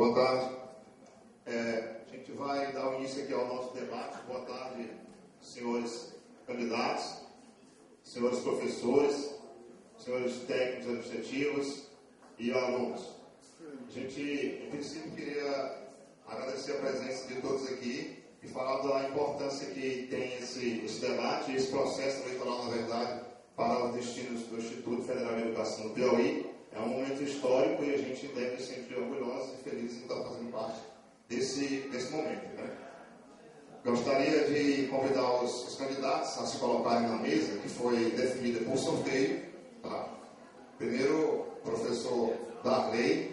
Boa tarde. A gente vai dar o início aqui ao nosso debate. Boa tarde, senhores candidatos, senhores professores, senhores técnicos administrativos e alunos. A gente, em princípio, queria agradecer a presença de todos aqui e falar da importância que tem esse debate e esse processo eleitoral, na verdade, para os destinos do Instituto Federal de Educação do Piauí. É um momento histórico e a gente deve se sentir orgulhosos e felizes em estar fazendo parte desse momento, né? Gostaria de convidar os candidatos a se colocarem na mesa, que foi definida por sorteio. Tá? Primeiro, professor Darley.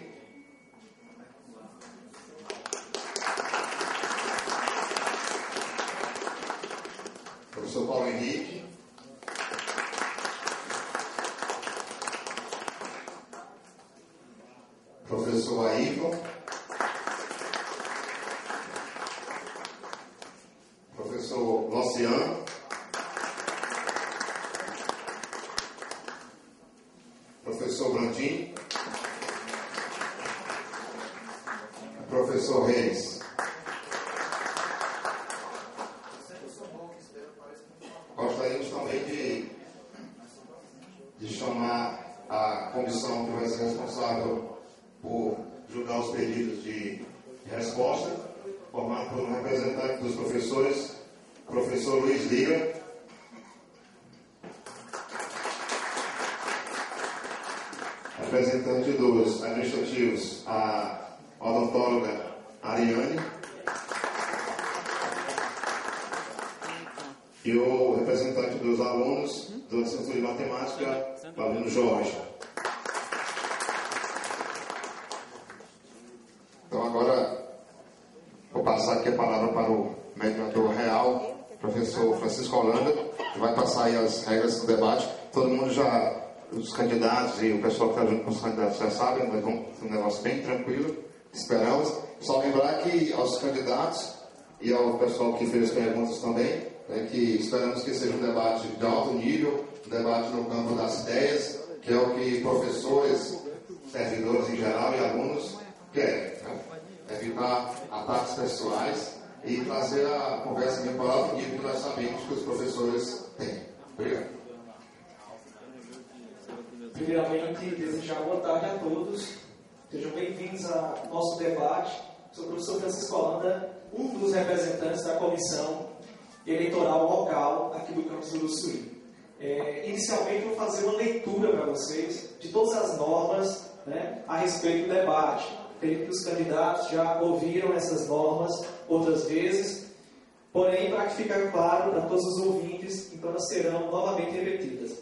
Professor Paulo Henrique. Professor Ayrton. Professor Luciano. Professor Brandinho. Professor Reis. Gostaríamos também de chamar a comissão que vai ser responsável por julgar os pedidos de resposta, formado por um representante dos professores, professor Luiz Lira, representante dos administrativos, a odontóloga Ariane, e o representante dos alunos do Instituto de Matemática, o aluno Jorge. Então agora vou passar aqui a palavra para o mediador real, professor Francisco Holanda, que vai passar aí as regras do debate. Todo mundo já, os candidatos e o pessoal que está junto com os candidatos já sabem, mas vamos fazer um negócio bem tranquilo, esperamos. Só lembrar que aos candidatos e ao pessoal que fez as perguntas também, que esperamos que seja um debate de alto nível, um debate no campo das ideias, que é o que professores, servidores em geral e alunos querem, né? Evitar ataques pessoais e trazer a conversa mesmo para o alto nível que nós sabemos que os professores têm. Obrigado. Primeiramente, desejar boa tarde a todos. Sejam bem-vindos ao nosso debate. Sou o professor Francisco Holanda, um dos representantes da comissão eleitoral local aqui do campus do Suí. Inicialmente, vou fazer uma leitura para vocês de todas as normas, né, a respeito do debate. Creio que os candidatos já ouviram essas normas outras vezes, porém, para que fique claro para todos os ouvintes, então elas serão novamente repetidas.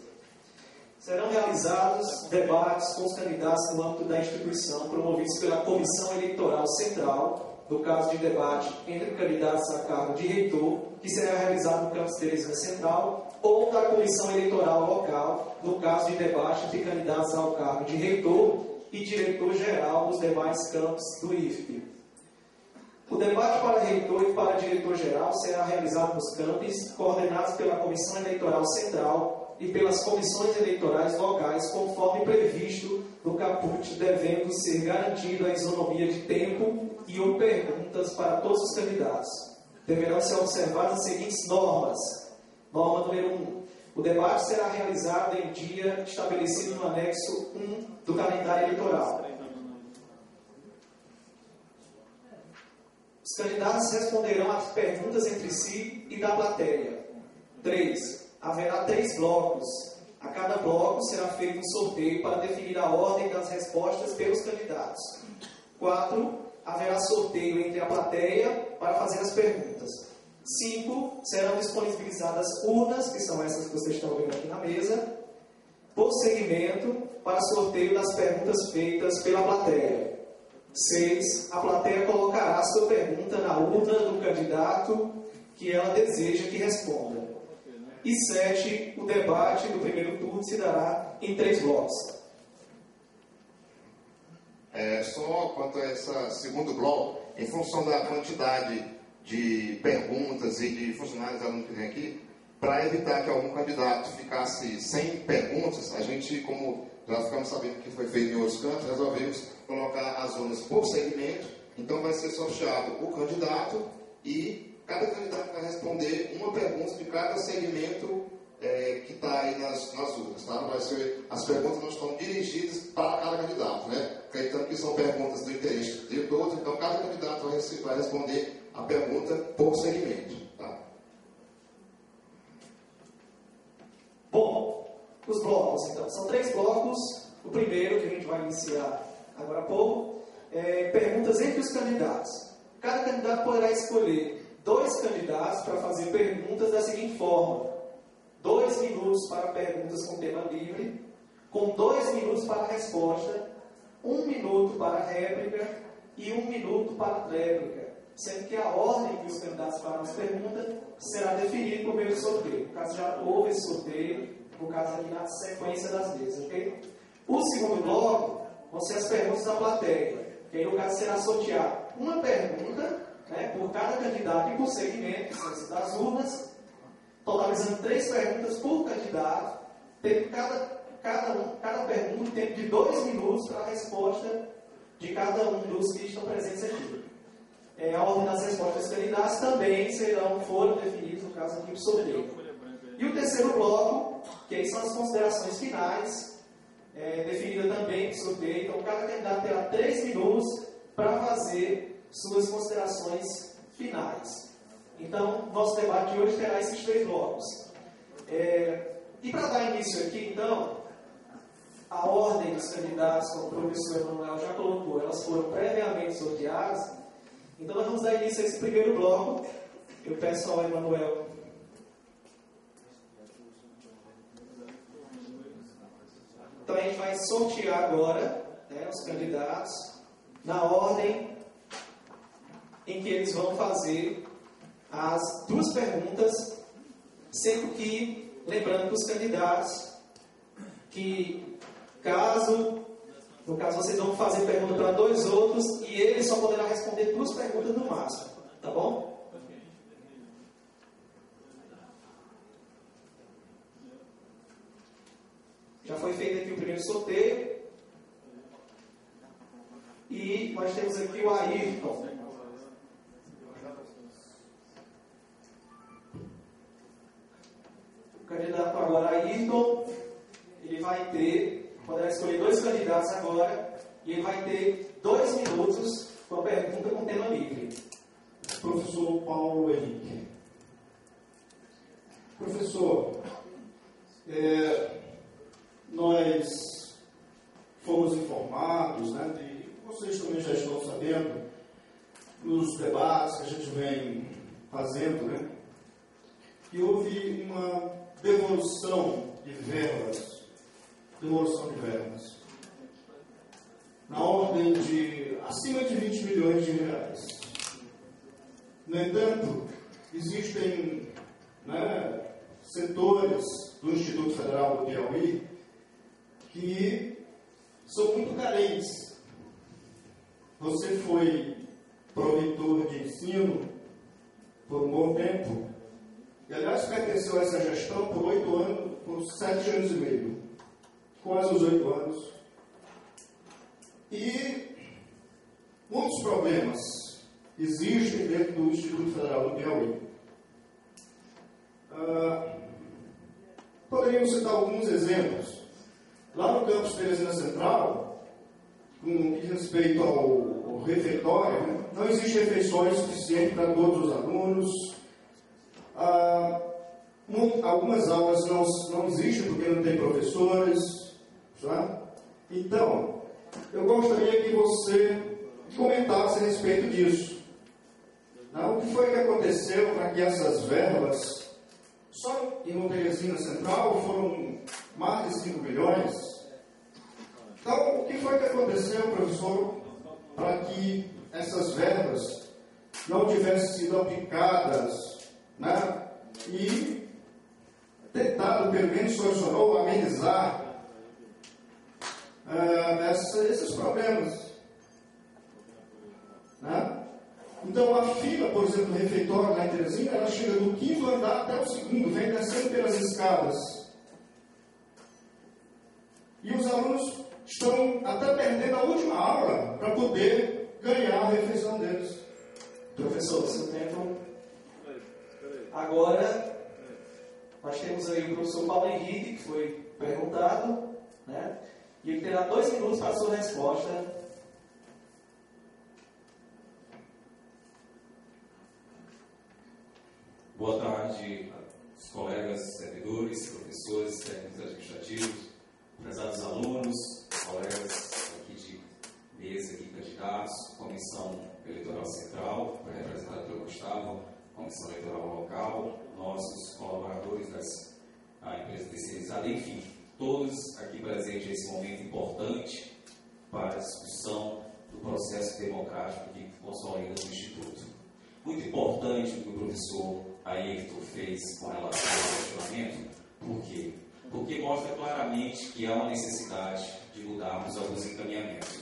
Serão realizados debates com os candidatos no âmbito da instituição, promovidos pela Comissão Eleitoral Central, no caso de debate entre candidatos a cargo de reitor, que será realizado no campus Teresina Central, ou da Comissão Eleitoral Local, no caso de debate entre candidatos ao cargo de reitor e diretor-geral dos demais campos do IFP. O debate para reitor e para diretor-geral será realizado nos campos coordenados pela Comissão Eleitoral Central e pelas comissões eleitorais locais, conforme previsto no caput, devendo ser garantida a isonomia de tempo e ou perguntas para todos os candidatos. Deverão ser observadas as seguintes normas. Norma número 1. O debate será realizado em dia estabelecido no anexo 1 do calendário eleitoral. Os candidatos responderão às perguntas entre si e da plateia. 3. Haverá 3 blocos. A cada bloco será feito um sorteio para definir a ordem das respostas pelos candidatos. 4. Haverá sorteio entre a plateia para fazer as perguntas. 5. Serão disponibilizadas urnas, que são essas que vocês estão vendo aqui na mesa, por segmento, para sorteio das perguntas feitas pela plateia. 6. A plateia colocará a sua pergunta na urna do candidato que ela deseja que responda. E 7. O debate do primeiro turno se dará em 3 blocos. Só quanto a esse segundo bloco, em função da quantidade de perguntas e de funcionários alunos que tem aqui, para evitar que algum candidato ficasse sem perguntas, a gente, como já ficamos sabendo que foi feito em outros campos, resolvemos colocar as urnas por segmento Então vai ser sorteado o candidato e cada candidato vai responder uma pergunta de cada segmento que está aí nas urnas. Tá? As perguntas não estão dirigidas para cada candidato, né? Acreditando que são perguntas do interesse de todos, então cada candidato vai responder a pergunta por segmento. Tá? Bom, os blocos, então. São 3 blocos. O primeiro, que a gente vai iniciar agora há pouco, é perguntas entre os candidatos. Cada candidato poderá escolher 2 candidatos para fazer perguntas da seguinte forma: 2 minutos para perguntas com tema livre, com 2 minutos para a resposta, 1 minuto para a réplica e 1 minuto para a tréplica, sendo que a ordem que os candidatos farão as perguntas será definida por meio do sorteio. No caso, já houve esse sorteio, no caso aqui na sequência das vezes, ok? O segundo bloco vão ser as perguntas da plateia, que aí no caso será sortear uma pergunta, né, por cada candidato e por segmento, que são das urnas, totalizando 3 perguntas por candidato, tendo cada pergunta um tempo de 2 minutos para a resposta de cada um dos que estão presentes aqui. A ordem das respostas dos candidatos também foram definidos, no caso aqui, do sorteio. E o terceiro bloco, que aí são as considerações finais, definida também no sorteio. Então, cada candidato terá 3 minutos para fazer suas considerações finais. Então, nosso debate de hoje terá esses 3 blocos. E para dar início aqui, então, a ordem dos candidatos, como o professor Emanuel já colocou, elas foram previamente sorteadas. Então, nós vamos dar início a esse primeiro bloco. Eu peço ao Emanuel. Então, a gente vai sortear agora, né, os candidatos na ordem em que eles vão fazer as 2 perguntas, sendo que, lembrando que os candidatos que, no caso vocês vão fazer pergunta para 2 outros e ele só poderá responder 2 perguntas no máximo, tá bom? Já foi feito aqui o primeiro sorteio e nós temos aqui o Ayrton. O candidato agora, Ayrton, ele poderá escolher 2 candidatos agora e ele vai ter 2 minutos com a pergunta com tema livre. Professor Paulo Henrique. Professor, nós fomos informados, né, e vocês também já estão sabendo, nos debates que a gente vem fazendo, né, que houve uma devolução de verbas, na ordem de acima de 20 milhões de reais. No entanto, existem, né, setores do Instituto Federal do Piauí que são muito carentes. Você foi proreitor de ensino por um bom tempo, e aliás pertenceu a essa gestão por 8 anos, por 7 anos e meio, quase os 8 anos. E muitos problemas existem dentro do Instituto Federal do Piauí. Poderíamos citar alguns exemplos. Lá no campus Teresina Central, com respeito ao refeitório, né, não existe refeições suficientes para todos os alunos. Algumas aulas não existem porque não tem professores. Tá? Então, eu gostaria que você comentasse a respeito disso. O que foi que aconteceu para que essas verbas, só em Teresina Central, foram mais de 5 milhões? Então, o que foi que aconteceu, professor, para que essas verbas não tivessem sido aplicadas, né, e tentado, pelo menos, solucionar ou amenizar esses problemas? Né? Então, a fila, por exemplo, do refeitório lá em Teresina, ela chega do 5º andar até o 2º, vem descendo pelas escadas. E os alunos estão até perdendo a última aula para poder ganhar a refeição deles. Professor, seu tempo. Agora, nós temos aí o professor Paulo Henrique, que foi perguntado, né? E ele terá 2 minutos para a sua resposta. Boa tarde aos colegas servidores, professores, técnicos administrativos, prezados alunos, colegas aqui de mesa, aqui candidatos, Comissão Eleitoral Central, representada pelo Gustavo, Comissão Eleitoral Local, nossos colaboradores das empresas terceirizadas, enfim, todos aqui presentes nesse momento importante para a discussão do processo democrático que consolida o Instituto. Muito importante o que o professor Ayrton fez com relação ao questionamento. Por quê? Porque mostra claramente que há uma necessidade de mudarmos alguns encaminhamentos.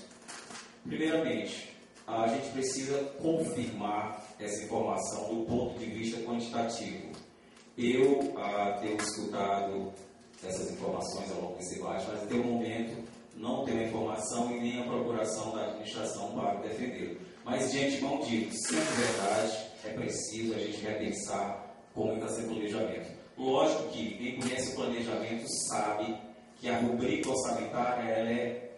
Primeiramente, a gente precisa confirmar essa informação do ponto de vista quantitativo. Eu tenho escutado essas informações ao longo desse debate, mas até o momento não tenho a informação e nem a procuração da administração para defender. Mas, de antemão dito, se é verdade, é preciso a gente repensar como está sendo o planejamento. Lógico que quem conhece o planejamento sabe que a rubrica orçamentária ela é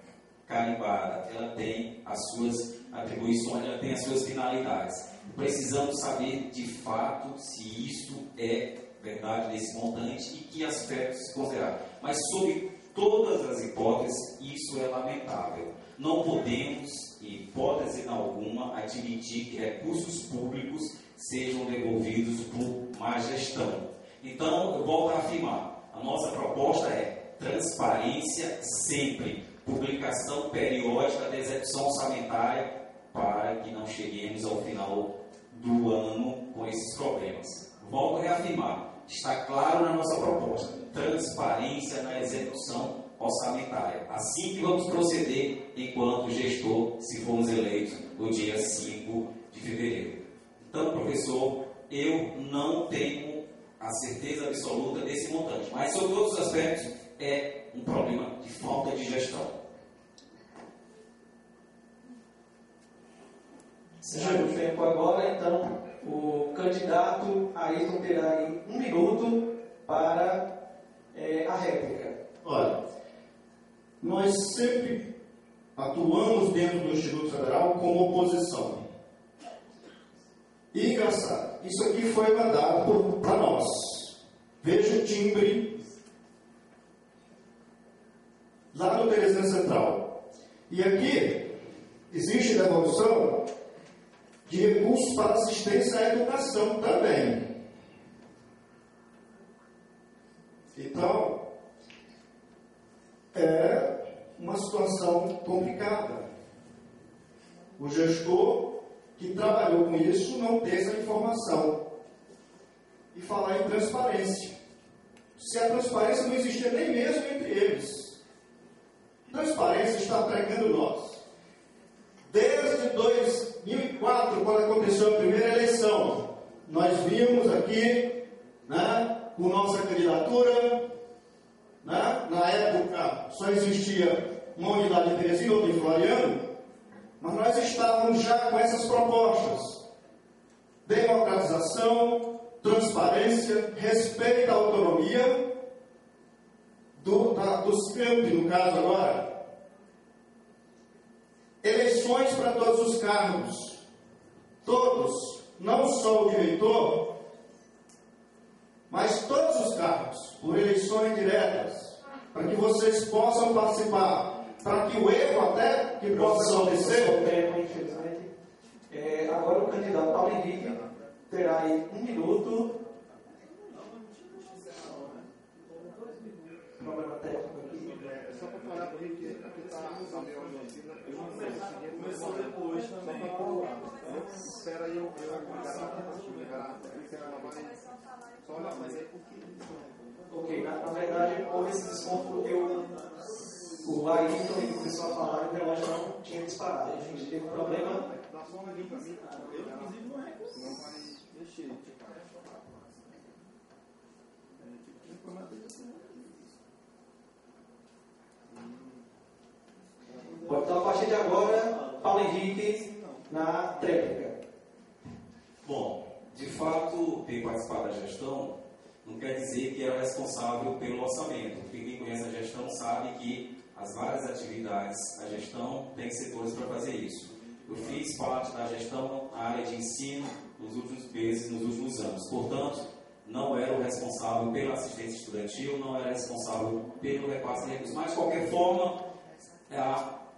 carimbada, ela tem as suas atribuições, ela tem as suas finalidades. Precisamos saber, de fato, se isso é verdade nesse montante e que aspectos se considerar. Mas, sob todas as hipóteses, isso é lamentável. Não podemos, em hipótese alguma, admitir que recursos públicos sejam devolvidos por má gestão. Então, eu volto a afirmar, a nossa proposta é transparência sempre, publicação periódica da execução orçamentária para que não cheguemos ao final do ano com esses problemas. Volto a reafirmar, está claro na nossa proposta, transparência na execução orçamentária. Assim que vamos proceder enquanto gestor, se formos eleitos no dia 5 de fevereiro. Então, professor, eu não tenho a certeza absoluta desse montante, mas sobre todos os aspectos é um problema de falta de gestão. Seja o tempo agora, então, o candidato Ayrton terá aí 1 minuto para a réplica. Olha, nós sempre atuamos dentro do Instituto Federal como oposição. E, engraçado, isso aqui foi mandado para nós. Veja o timbre lá no Teresina Central. E aqui existe devolução de recursos para assistência à educação também. Então, é uma situação complicada. O gestor que trabalhou com isso não tem essa informação. E falar em transparência. Se a transparência não existia nem mesmo entre eles. Transparência está pregando nós. Desde 2004, quando aconteceu a primeira eleição, nós vimos aqui, com nossa candidatura, na época só existia uma unidade em Teresina, outra em Floriano, mas nós estávamos já com essas propostas. Democratização, transparência, respeito à autonomia dos campi, no caso agora. Eleições para todos os cargos. Todos, não só o diretor, mas todos os cargos, por eleições diretas, para que vocês possam participar, para que o erro até que possa acontecer. Infelizmente. Agora o candidato Paulo Henrique terá aí 1 minuto. Problema técnico aqui. Só para falar para ele que aqui está a minha oficina. Começou depois também. Espera aí, eu liberar. Só olhar, mas é porque. Ok, na verdade, houve esse desconto porque o Ayrton e o pessoal falaram que o relógio não tinha disparado. A gente teve um problema. Dá só uma limpa para mim. Eu, inclusive, não vai mexer. Bom, então, a partir de agora, Paulo Henrique na tréplica. Bom, de fato, ter participado da gestão não quer dizer que era responsável pelo orçamento. Porque quem conhece a gestão sabe que as várias atividades, a gestão tem setores para fazer isso. Eu fiz parte da gestão na área de ensino nos últimos meses, nos últimos anos. Portanto, não era o responsável pela assistência estudantil, não era responsável pelo repasse de recursos. Mas, de qualquer forma,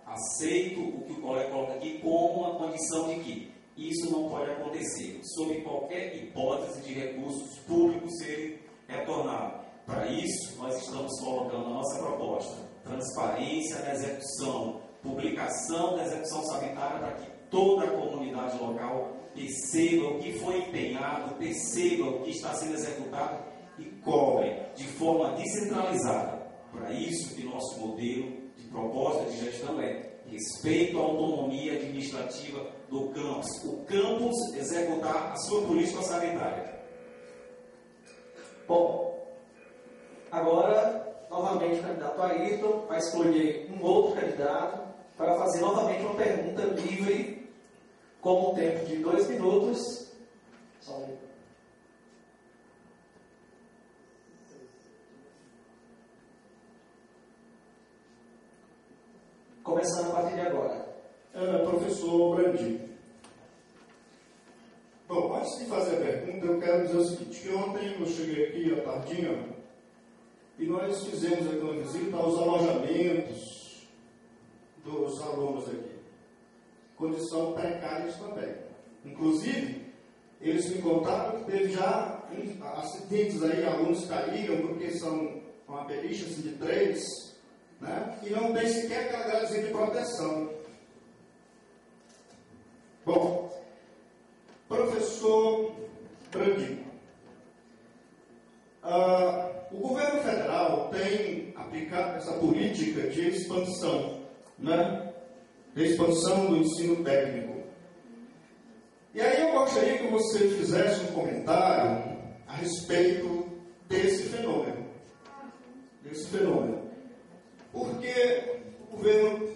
aceito o que o colega coloca aqui como uma condição de que isso não pode acontecer, sob qualquer hipótese de recursos públicos serem retornados. Para isso, nós estamos colocando a nossa proposta: transparência na execução, publicação da execução orçamentária, para que toda a comunidade local perceba o que foi empenhado, perceba o que está sendo executado e cobre de forma descentralizada. Para isso que nosso modelo de proposta de gestão é respeito à autonomia administrativa do campus. O campus executar a sua política orçamentária. Bom, agora, novamente, o candidato Ayrton vai escolher um outro candidato para fazer novamente uma pergunta livre, com um tempo de 2 minutos. Só um minuto. Começando a partir de agora. Professor Brandinho. Bom, antes de fazer a pergunta, eu quero dizer o seguinte, que ontem eu cheguei aqui à tardinha e nós fizemos aqui uma visita aos alojamentos dos alunos aqui. Condição precárias também. Inclusive, eles me contaram que teve já acidentes aí, alunos caíram porque são uma beliche assim, de 3, né? E não tem sequer aquela gradazinha de proteção. Bom, professor Brandinho, o governo federal tem aplicado essa política de expansão, né? De expansão do ensino técnico. E aí eu gostaria que você fizesse um comentário a respeito desse fenômeno. Porque o governo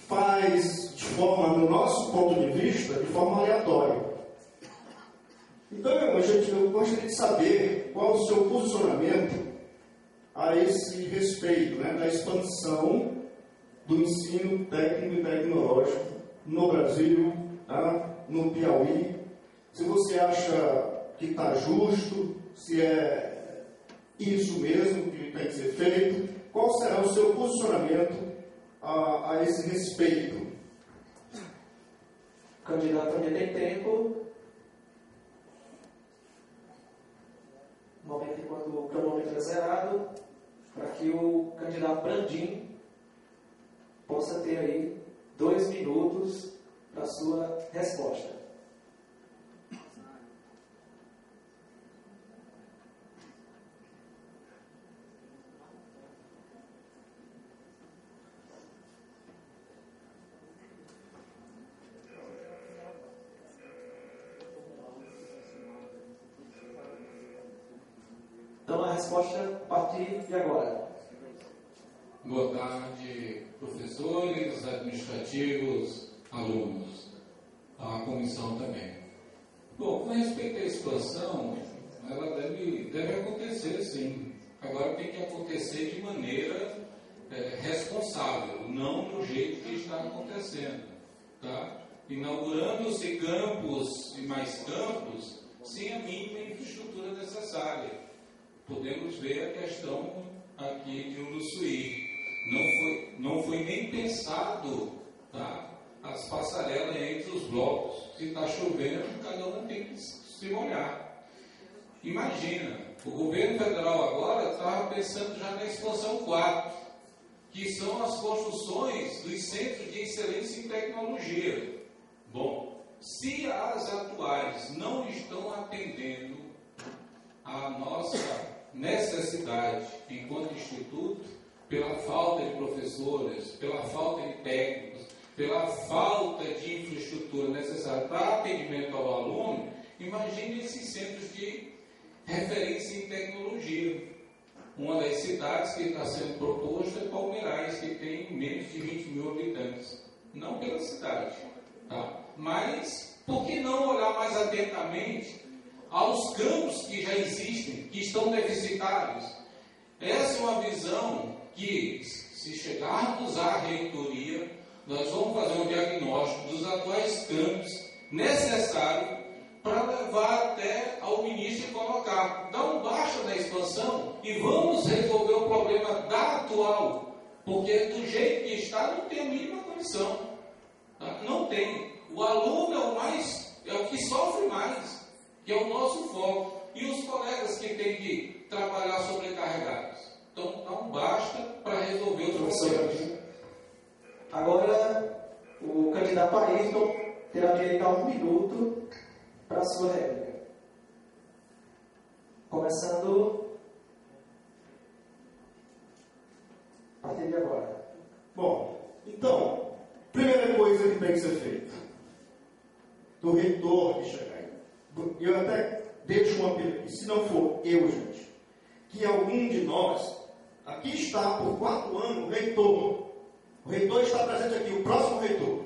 faz de forma, no nosso ponto de vista, de forma aleatória. Então, eu gostaria de saber qual o seu posicionamento a esse respeito, né, da expansão do ensino técnico e tecnológico no Brasil, tá, no Piauí. Se você acha que está justo, se é isso mesmo que tem que ser feito, qual será o seu posicionamento a esse respeito? O candidato ainda tem tempo. No momento enquanto o cronômetro é zerado, para que o candidato Brandinho possa ter aí 2 minutos para a sua resposta. Então, a resposta a partir de agora. Boa tarde, professores, administrativos, alunos, a comissão também. Bom, com respeito à expansão, ela deve acontecer, sim. Agora tem que acontecer de maneira responsável, não do jeito que está acontecendo. Tá? Inaugurando-se campos e mais campos sem a mínima infraestrutura necessária. Podemos ver a questão aqui de Uruçuí. Não foi nem pensado, tá, as passarelas entre os blocos. Se está chovendo, cada um tem que se molhar. Imagina, o governo federal agora estava pensando já na expansão 4, que são as construções dos centros de excelência em tecnologia. Bom, se as atuais não estão atendendo a nossa necessidade enquanto instituto, pela falta de professores, pela falta de técnicos, pela falta de infraestrutura necessária para atendimento ao aluno, imagine esses centros de referência em tecnologia. Uma das cidades que está sendo proposta é Palmeirais, que tem menos de 20 mil habitantes. Não pela cidade, Tá? Mas, por que não olhar mais atentamente aos campos que já existem, que estão deficitários? Essa é uma visão que, se chegarmos à reitoria, nós vamos fazer um diagnóstico dos atuais campos necessários para levar até ao ministro e colocar, dá um baixa na expansão e vamos resolver o problema da atual, porque do jeito que está não tem a mínima condição, tá? Não tem. O aluno é o que sofre mais, que é o nosso foco, e os colegas que têm que trabalhar sobrecarregados. Então dá um basta para resolver os problemas. Agora o candidato Ayrton terá direito a 1 minuto para a sua réplica. Começando a partir de agora. Bom, então, primeira coisa que tem que ser feita, do reitor que chegar aí. Eu até deixo uma pergunta, se não for eu, gente, que algum de nós, aqui está por 4 anos o reitor. O reitor está presente aqui, o próximo reitor.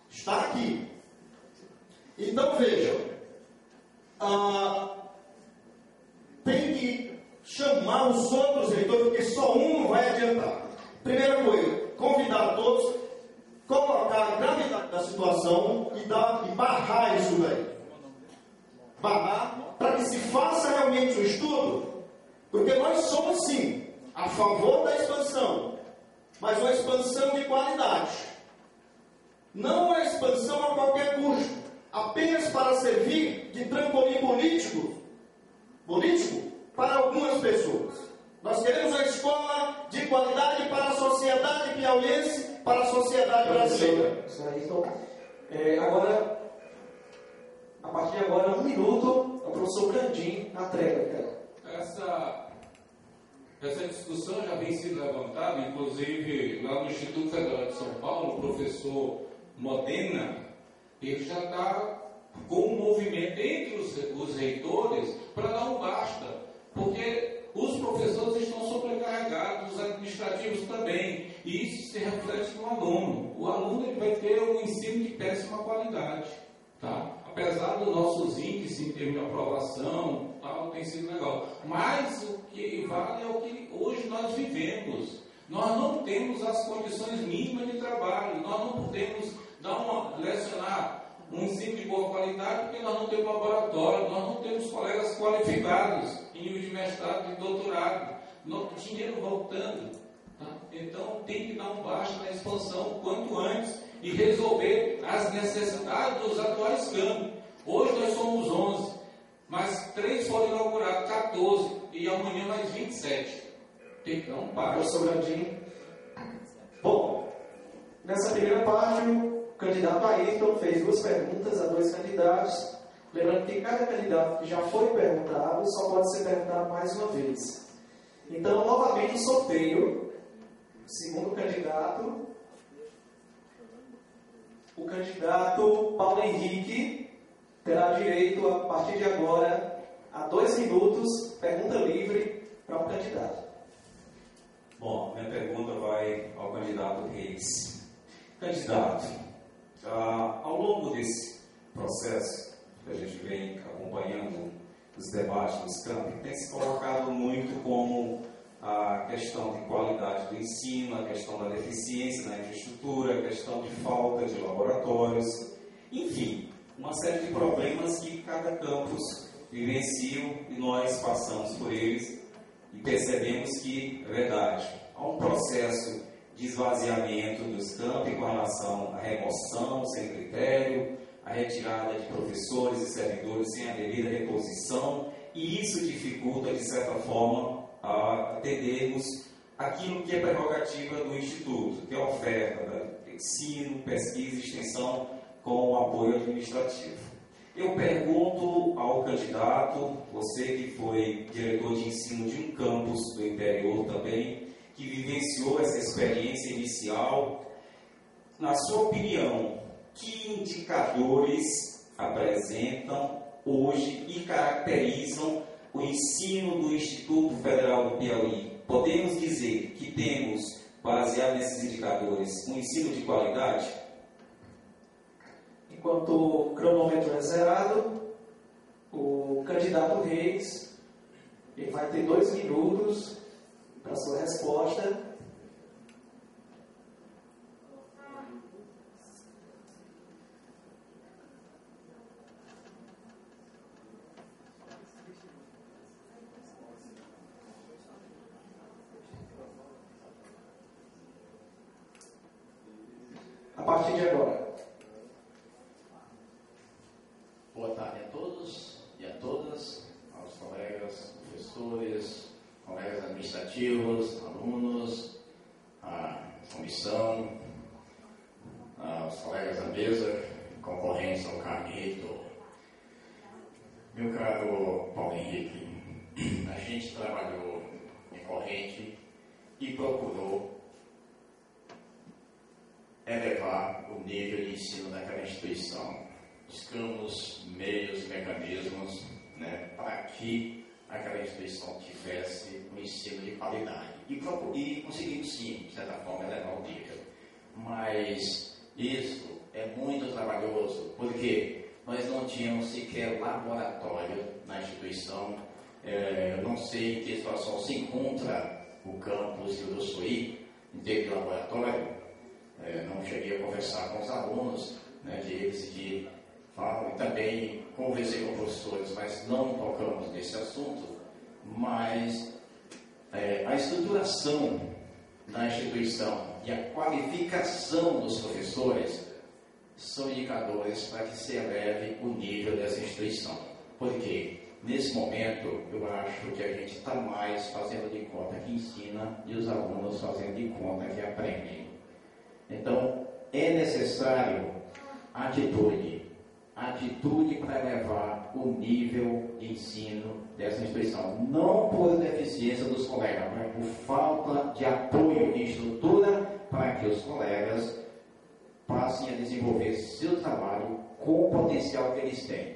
Está aqui. Então vejam, tem que chamar os outros reitores, porque só um não vai adiantar. Primeira coisa, convidar todos, colocar a gravidade da situação e barrar isso daí. Barrar para que se faça realmente o estudo, porque nós somos sim a favor da expansão, mas uma expansão de qualidade. Não a expansão a qualquer custo, apenas para servir de trampolim político para algumas pessoas. Nós queremos uma escola de qualidade para a sociedade piauiense, para a sociedade brasileira. Agora, a partir de agora, 1 minuto, é o professor Brandim na tréplica. Essa discussão já vem sendo levantada, inclusive lá no Instituto Federal de São Paulo, o professor Modena, ele já está com um movimento entre os reitores para dar um basta, porque os professores estão sobrecarregados, os administrativos também, e isso se reflete no aluno. O aluno ele vai ter um ensino de péssima qualidade, tá? Apesar dos nossos índices em termos de aprovação, tal, tem sido legal. Mas o que vale é o que hoje nós vivemos. Nós não temos as condições mínimas de trabalho, nós não podemos lecionar um ensino de boa qualidade porque nós não temos laboratório, nós não temos colegas qualificados em nível de mestrado e doutorado, dinheiro voltando. Tá? Então tem que dar um baixo na expansão quanto antes e resolver as necessidades dos atuais campos. Hoje nós somos 11, mas 3 foram inaugurados, 14, e amanhã mais 27. Tem que dar um baixo. Bom, nessa primeira parte, o candidato Ayrton fez 2 perguntas a 2 candidatos. Lembrando que cada candidato que já foi perguntado só pode ser perguntado mais uma vez. Então, novamente, o sorteio. Segundo candidato, o candidato Paulo Henrique terá direito, a partir de agora, a 2 minutos, pergunta livre para um candidato. Bom, minha pergunta vai ao candidato Reis. Candidato, ao longo desse processo que a gente vem acompanhando os debates nos campos, tem se colocado muito como a questão de qualidade do ensino, a questão da deficiência na infraestrutura, a questão de falta de laboratórios, enfim, uma série de problemas que cada campus vivenciam e nós passamos por eles e percebemos que, é verdade, há um processo de esvaziamento dos campos com relação à remoção sem critério, a retirada de professores e servidores sem a devida reposição, e isso dificulta, de certa forma, a atendermos aquilo que é prerrogativa do Instituto, que é a oferta de ensino, pesquisa e extensão com o apoio administrativo. Eu pergunto ao candidato, você que foi diretor de ensino de um campus do interior também, que vivenciou essa experiência inicial, na sua opinião, que indicadores apresentam hoje e caracterizam o ensino do Instituto Federal do Piauí? Podemos dizer que temos, baseado nesses indicadores, um ensino de qualidade? Enquanto o cronômetro é zerado, o candidato Reis ele vai ter 2 minutos para a sua resposta. A partir de agora. Boa tarde a todos e a todas, aos colegas, professores, colegas administrativos, alunos, a comissão, aos colegas da mesa, concorrentes ao cargo de reitor. Meu caro Paulo Henrique, a gente trabalhou em corrente e procurou elevar o nível de ensino daquela instituição. Buscamos meios e mecanismos, né, para que aquela instituição tivesse um ensino de qualidade. E conseguimos sim, de certa forma, elevar o nível. Mas isso é muito trabalhoso, porque nós não tínhamos sequer laboratório na instituição. Eu não sei em que situação se encontra o campus de Uruçuí em termos de laboratório. Não cheguei a conversar com os alunos, né, de eles que falam, e também conversei com professores, mas não tocamos nesse assunto. Mas a estruturação da instituição e a qualificação dos professores são indicadores para que se eleve o nível dessa instituição. Porque, nesse momento, eu acho que a gente está mais fazendo de conta que ensina e os alunos fazendo de conta que aprendem. Então, é necessário atitude para elevar o nível de ensino dessa instituição. Não por deficiência dos colegas, mas por falta de apoio e estrutura para que os colegas passem a desenvolver seu trabalho com o potencial que eles têm,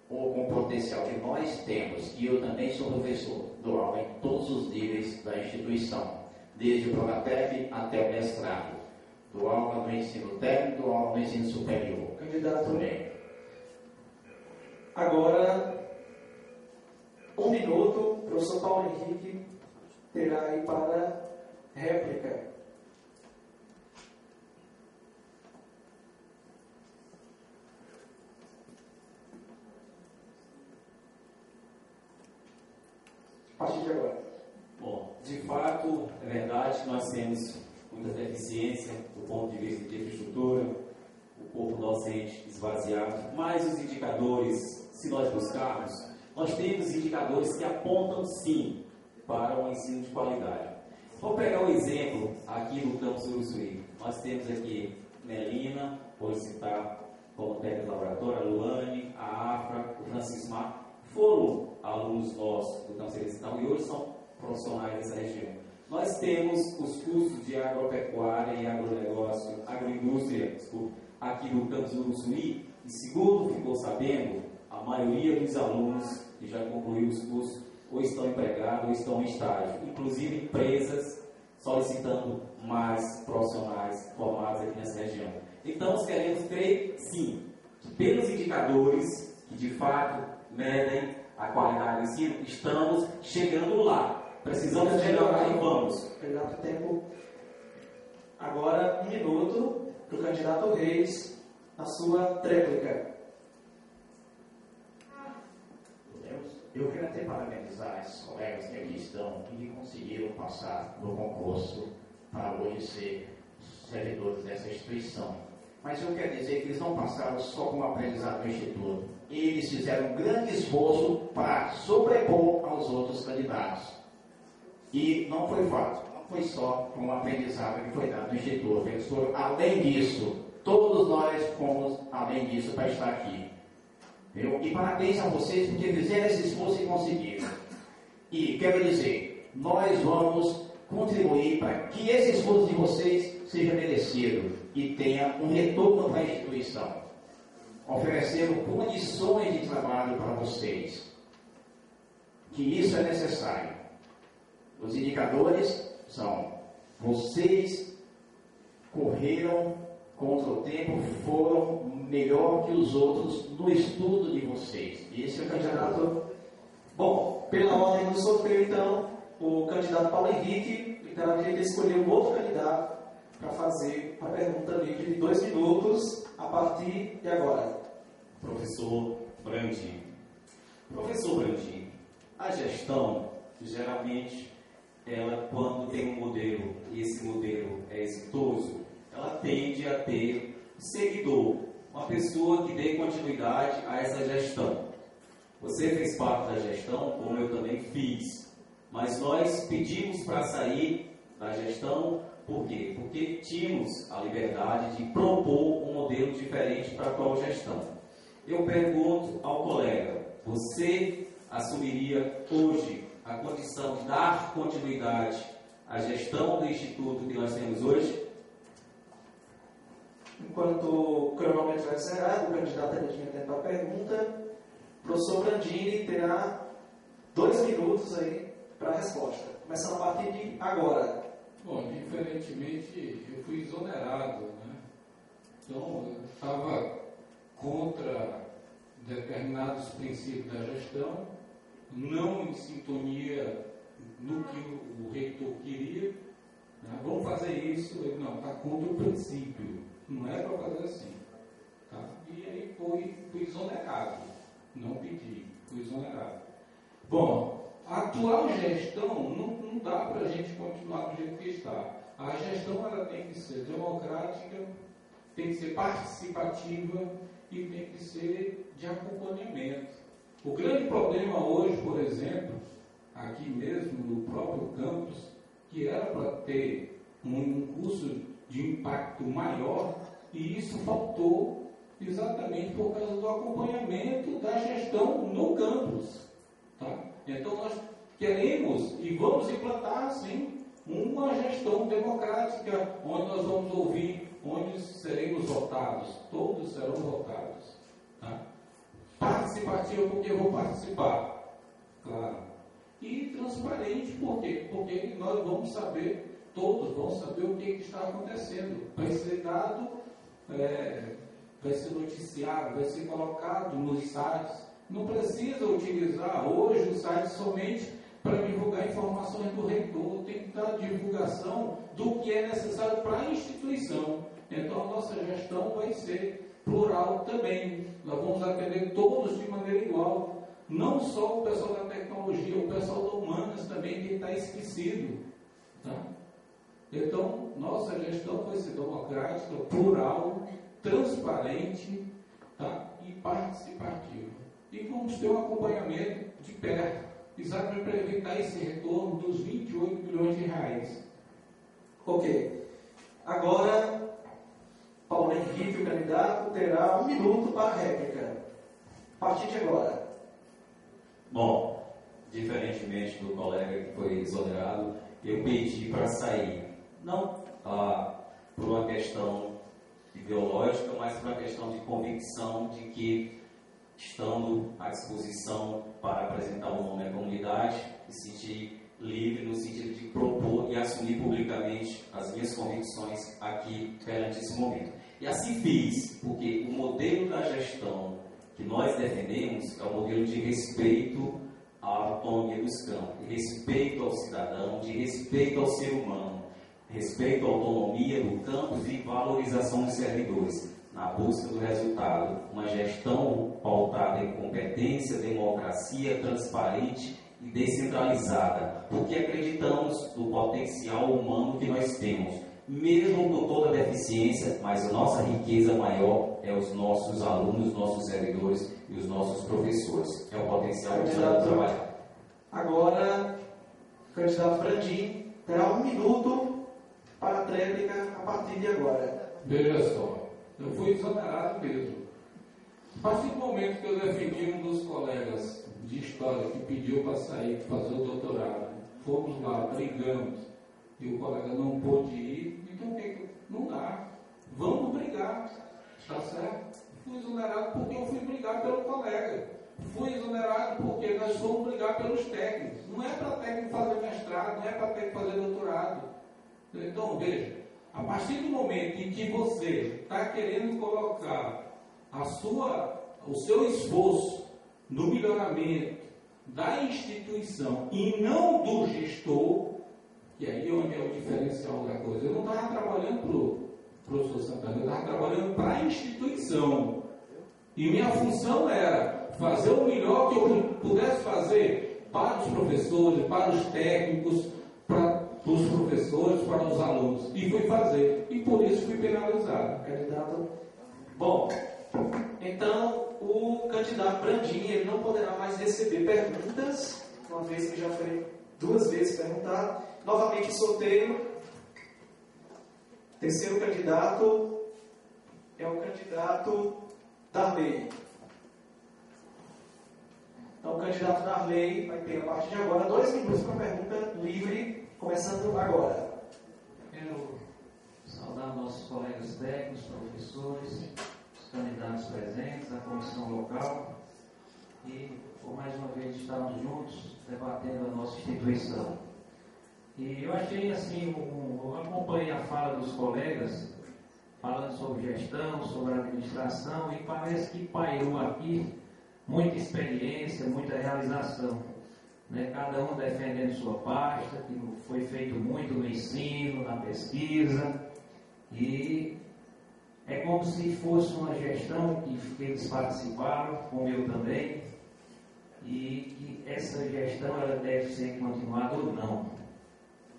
ou com o potencial que nós temos. E eu também sou professor, dou aula em todos os níveis da instituição, desde o Pronatec até o mestrado. Dou aula no ensino técnico, dou aula no ensino superior. Candidato. Agora, 1 minuto, o professor Paulo Henrique terá aí para réplica. A partir de agora. Bom, de fato, é verdade que nós temos muita deficiência do ponto de vista de infraestrutura, o corpo docente esvaziado, mas os indicadores, se nós buscarmos, nós temos indicadores que apontam sim para um ensino de qualidade. Vou pegar um exemplo aqui do campus Uruçuí. Nós temos aqui Melina, vou citar como técnico de laboratório, a Luane, a Afra, o Francisco Mar, foram alunos nossos do campus Recital e hoje são profissionais dessa região. Nós temos os cursos de agropecuária e agronegócio, agroindústria, aqui do campus Uruçuí, e segundo ficou sabendo, a maioria dos alunos que já concluíram os cursos ou estão empregados ou estão em estágio, inclusive empresas solicitando mais profissionais formados aqui nessa região. Então, nós queremos crer, sim, que pelos indicadores que de fato medem a qualidade do ensino, estamos chegando lá. Precisamos melhorar e vamos. Candidato, tempo. Agora, 1 minuto para o candidato Reis, na sua tréplica. Eu quero até parabenizar esses colegas que aqui estão e que conseguiram passar no concurso para hoje ser servidores dessa instituição. Mas eu quero dizer que eles não passaram só com o aprendizado do Instituto. Eles fizeram um grande esforço para sobrepor aos outros candidatos. E não foi fácil, não foi só com o aprendizado que foi dado no Instituto. Eles foram além disso. Todos nós fomos além disso para estar aqui. E parabéns a vocês porque fizeram esse esforço e conseguiram. E quero dizer, nós vamos contribuir para que esse esforço de vocês seja merecido e tenha um retorno para a instituição, oferecendo condições de trabalho para vocês, que isso é necessário. Os indicadores são: vocês correram contra o tempo, foram melhor que os outros no estudo de vocês. Esse é o Candidato. Bom, pela ordem do sorteio, então, o candidato Paulo Henrique terá direito de escolher um outro candidato para fazer a pergunta livre de 2 minutos a partir de agora. Professor Brandinho. Professor Brandinho, a gestão, geralmente, ela, quando tem um modelo e esse modelo é exitoso, ela tende a ter um seguidor, uma pessoa que dê continuidade a essa gestão. Você fez parte da gestão, como eu também fiz, mas nós pedimos para sair da gestão, por quê? Porque tínhamos a liberdade de propor um modelo diferente para a atual gestão. Eu pergunto ao colega, você assumiria hoje a condição de dar continuidade à gestão do Instituto que nós temos hoje? Enquanto o cronômetro é zerado, o candidato Edinho tenta a pergunta, o professor Brandini terá 2 minutos aí para a resposta, começando a partir de agora. Bom, diferentemente, eu fui exonerado, né? Então, eu estava contra determinados princípios da gestão, não em sintonia no que o reitor queria, né? Vamos fazer isso, ele não, está contra o princípio, não é para fazer assim, tá? E aí fui exonerado, não pedi, fui exonerado. Bom, a atual gestão não dá para a gente continuar do jeito que está. A gestão ela tem que ser democrática, tem que ser participativa e tem que ser de acompanhamento. O grande problema hoje, por exemplo, aqui mesmo no próprio campus, que era para ter um curso de impacto maior, e isso faltou exatamente por causa do acompanhamento da gestão no campus. Tá? Então nós queremos e vamos implantar sim uma gestão democrática, onde nós vamos ouvir, onde seremos votados, todos serão votados. Tá? Participativa, porque eu vou participar, claro. E transparente, por quê? Porque nós vamos saber, todos vão saber o que está acontecendo. Vai ser dado, vai ser noticiado, vai ser colocado nos sites. Não precisa utilizar hoje o site somente para divulgar informações do reitor, tem que dar divulgação do que é necessário para a instituição. Então a nossa gestão vai ser plural também. Nós vamos atender todos de maneira igual. Não só o pessoal da tecnologia, o pessoal da humanas também que está esquecido. Tá? Então, nossa gestão vai ser democrática, plural, transparente, tá? E participativa. E vamos ter um acompanhamento de perto, exatamente para evitar esse retorno dos 28 bilhões de reais. Ok. Agora, Paulo Henrique, o candidato, terá 1 minuto para a réplica. A partir de agora. Bom, diferentemente do colega que foi exonerado, eu pedi para sair. Não por uma questão ideológica, mas por uma questão de convicção de que, estando à disposição para apresentar o nome à comunidade, me sentir livre no sentido de propor e assumir publicamente as minhas convicções aqui perante esse momento. E assim fiz, porque o modelo da gestão que nós defendemos é o modelo de respeito à autonomia dos campos, de respeito ao cidadão, de respeito ao ser humano, respeito à autonomia do campus e valorização dos servidores, na busca do resultado, uma gestão pautada em competência, democracia, transparente e descentralizada, porque acreditamos no potencial humano que nós temos, mesmo com toda a deficiência, mas a nossa riqueza maior é os nossos alunos, os nossos servidores e os nossos professores. É o potencial que precisamos trabalhar. Agora, o candidato Brandini terá 1 minuto para a tréplica a partir de agora. Veja só, eu fui exonerado mesmo. A partir do momento que eu defendi um dos colegas de história que pediu para sair, para fazer o doutorado, fomos lá, brigamos, e o colega não pôde ir, então o que? Não dá. Vamos brigar, está certo? Fui exonerado porque eu fui brigar pelo colega. Fui exonerado porque nós fomos brigar pelos técnicos. Não é para técnico fazer mestrado, não é para técnico fazer doutorado. Então, veja, A partir do momento em que você está querendo colocar o seu esforço no melhoramento da instituição e não do gestor, e aí onde é o diferencial da coisa. Eu não estava trabalhando para o professor Santana, eu estava trabalhando para a instituição. E minha função era fazer o melhor que eu pudesse fazer para os professores, para os técnicos, para os professores, para os alunos. E fui fazer. E por isso fui penalizado. Candidato. Bom, então o candidato Brandinho ele não poderá mais receber perguntas, uma vez que já foi 2 vezes perguntado. Novamente sorteio. Terceiro candidato é o candidato Darley. Então o candidato Darley vai ter a partir de agora 2 minutos para pergunta livre, começando agora. Quero saudar nossos colegas técnicos, professores, os candidatos presentes, a comissão local e por mais uma vez estarmos juntos debatendo a nossa instituição. E eu achei assim, eu acompanhei a fala dos colegas falando sobre gestão, sobre administração e parece que pairou aqui muita experiência, muita realização. Né? Cada um defendendo sua pasta, que foi feito muito no ensino, na pesquisa, e é como se fosse uma gestão que eles participaram, como eu também, e que essa gestão ela deve ser continuada ou não.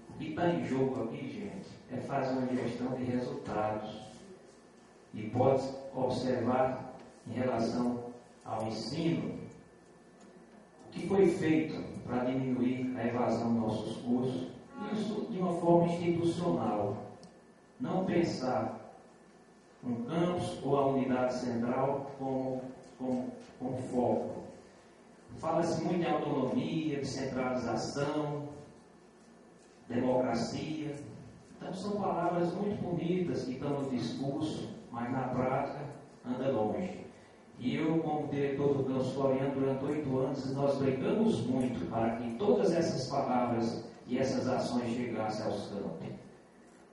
O que está em jogo aqui, gente, é fazer uma gestão de resultados. E pode observar em relação ao ensino o que foi feito para diminuir a evasão dos nossos cursos, isso de uma forma institucional. Não pensar um campus ou a unidade central como foco. Fala-se muito em autonomia, descentralização, democracia. Então são palavras muito bonitas que estão no discurso, mas na prática anda longe. E eu, como diretor do campus Floriano, durante 8 anos, nós brigamos muito para que todas essas palavras e essas ações chegassem aos campos.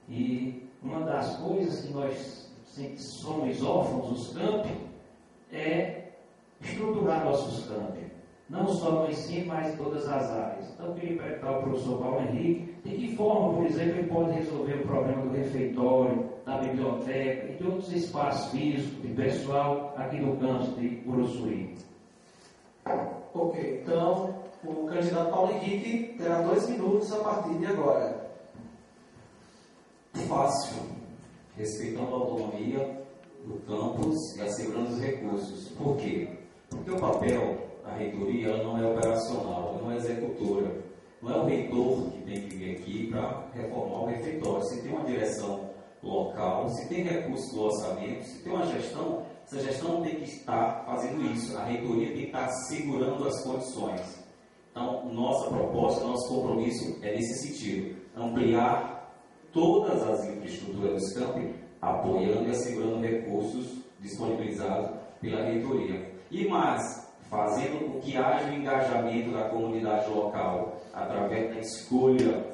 E uma das coisas que nós somos órfãos dos campos é estruturar nossos campos. Não só no ensino, mas em todas as áreas. Então, eu queria perguntar ao professor Paulo Henrique de que forma, por exemplo, ele pode resolver o problema do refeitório, da biblioteca e de outros espaços físicos e pessoal aqui no campus de Uruçuí. Ok, então o candidato Paulo Henrique terá 2 minutos a partir de agora. Fácil, respeitando a autonomia do campus e assegurando os recursos. Por quê? Porque o papel da reitoria ela não é operacional, ela não é executora. Não é o reitor que tem que vir aqui para reformar o refeitório. Se tem uma direção local, se tem recursos do orçamento, se tem uma gestão, essa gestão tem que estar fazendo isso. A reitoria tem que estar segurando as condições. Então, nossa proposta, nosso compromisso é nesse sentido. Ampliar todas as infraestruturas dos campos, apoiando e assegurando recursos disponibilizados pela reitoria. E mais, fazendo com que haja o engajamento da comunidade local, através da escolha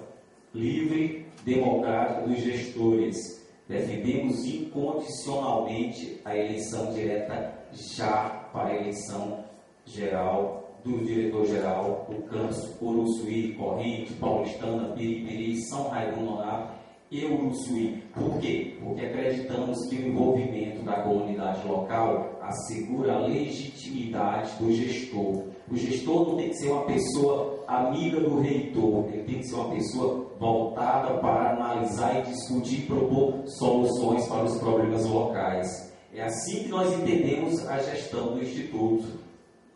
livre, democrática dos gestores. Defendemos incondicionalmente a eleição direta já para a eleição geral do diretor-geral do campus Uruçuí, Corrente, Paulistana, Piripiri, São Raimundo Nonato e Uruçuí. Por quê? Porque acreditamos que o envolvimento da comunidade local assegura a legitimidade do gestor. O gestor não tem que ser uma pessoa amiga do reitor, ele tem que ser uma pessoa voltada para analisar e discutir e propor soluções para os problemas locais. É assim que nós entendemos a gestão do Instituto,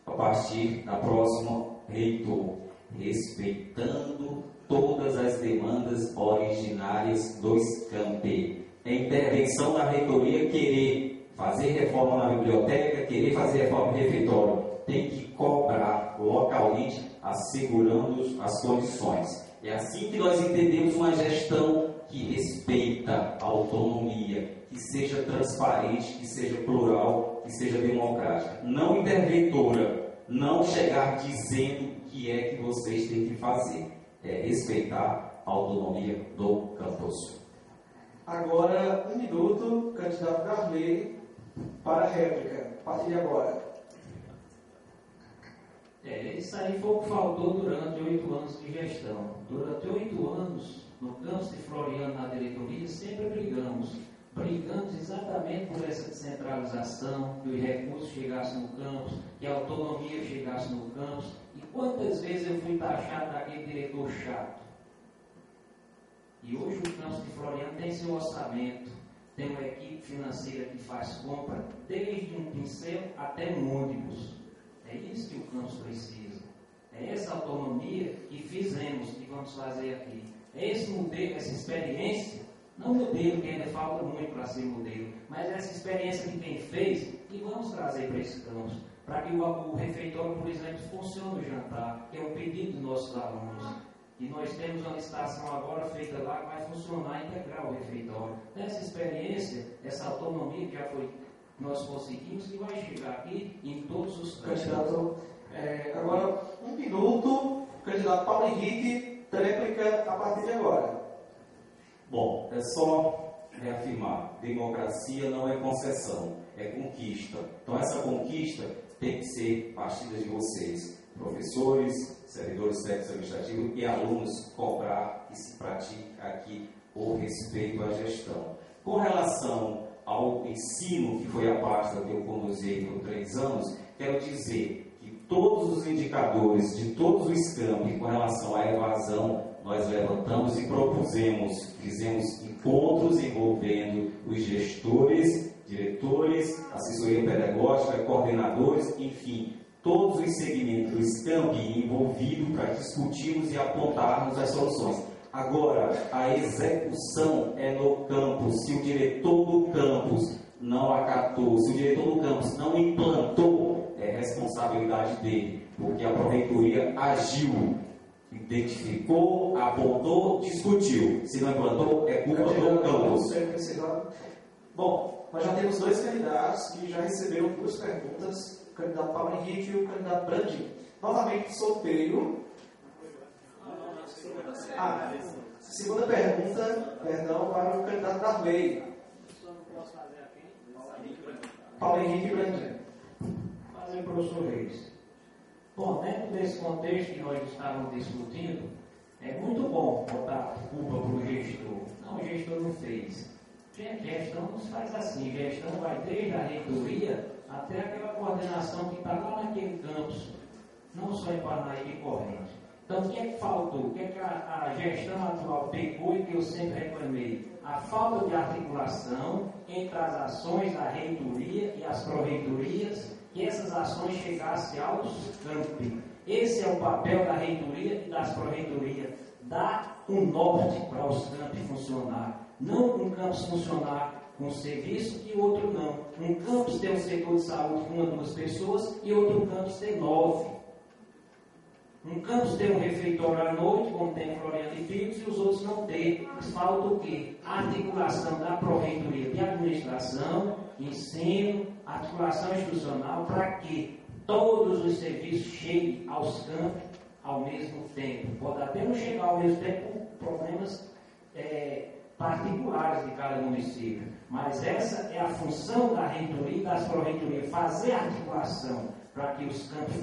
a partir da próxima reitor, respeitando todas as demandas originárias dos campi. É intervenção da reitoria querer fazer reforma na biblioteca, querer fazer reforma no refeitório. Tem que cobrar localmente, assegurando as condições. É assim que nós entendemos uma gestão que respeita a autonomia, que seja transparente, que seja plural, que seja democrática. Não interventora, não chegar dizendo o que é que vocês têm que fazer. É respeitar a autonomia do campus. Agora, 1 minuto, candidato Darley, para a réplica. A partir de agora. Isso aí foi o que faltou durante 8 anos de gestão. Durante 8 anos, no campus de Floriano, na diretoria, sempre brigamos. Brigamos exatamente por essa descentralização, que os recursos chegassem no campus, que a autonomia chegasse no campus. E quantas vezes eu fui taxado daquele diretor chato? E hoje o campus de Floriano tem seu orçamento, tem uma equipe financeira que faz compra, desde um pincel até um ônibus. É isso que o campus precisa. É essa autonomia que fizemos, que vamos fazer aqui. É esse modelo, essa experiência, não modelo que ainda falta muito para ser modelo, mas essa experiência que quem fez, que vamos trazer para esse campus. Para que o refeitório, por exemplo, funcione no jantar, que é um pedido dos nossos alunos. E nós temos uma licitação agora feita lá que vai funcionar integral o refeitório. Essa experiência, essa autonomia que já foi, nós conseguimos, que vai chegar aqui em todos os campos. Candidato, agora 1 minuto, candidato Paulo Henrique, tréplica a partir de agora. Bom, é só reafirmar, democracia não é concessão, é conquista. Então essa conquista tem que ser partida de vocês, professores, servidores técnicos administrativos e alunos, cobrar que se pratique aqui o respeito à gestão. Com relação ao ensino, que foi a pasta que eu conduzi por 3 anos, quero dizer que todos os indicadores de todos os campos com relação à evasão, nós levantamos e propusemos, fizemos encontros envolvendo os gestores, diretores, assessoria pedagógica, coordenadores, enfim, todos os segmentos do SCAMP envolvidos para discutirmos e apontarmos as soluções. Agora, a execução é no campus. Se o diretor do campus não acatou, se o diretor do campus não implantou, é responsabilidade dele, porque a Proreitoria agiu, identificou, apontou, discutiu. Se não implantou, é culpa do campus. Bom, nós já temos 2 candidatos que já receberam 2 perguntas, o candidato Paulo Henrique e o candidato Brandinho. Novamente, sorteio. Segunda pergunta, perdão, para o candidato Darley. Paulo Henrique e Brandinho. Fazer o professor Reis. Bom, dentro desse contexto que nós estávamos discutindo, é muito bom botar culpa para o gestor. Não, o gestor não fez. Gente, gestão não se faz assim. Gestão vai desde a reitoria até aquela coordenação que está lá naquele campus, não só em Paranaíba e Corrente. Então, o que é que faltou? O que é que a gestão atual pegou e que eu sempre reclamei? A falta de articulação entre as ações da reitoria e as pró-reitorias, que essas ações chegassem aos campi. Esse é o papel da reitoria e das pró-reitorias, dar um norte para os campi funcionar. Não um campus funcionar com um serviço e outro não. Um campus tem um setor de saúde com 1 ou 2 pessoas e outro campus tem 9. Um campus tem um refeitório à noite, como tem Floriano e Filhos, e os outros não têm. Falta o quê? A articulação da Proreitoria de administração, ensino, articulação institucional, para que todos os serviços cheguem aos campos ao mesmo tempo. Pode até não chegar ao mesmo tempo por problemas particulares de cada município, mas essa é a função da reitoria e das pró-reitorias, fazer a articulação para que os campos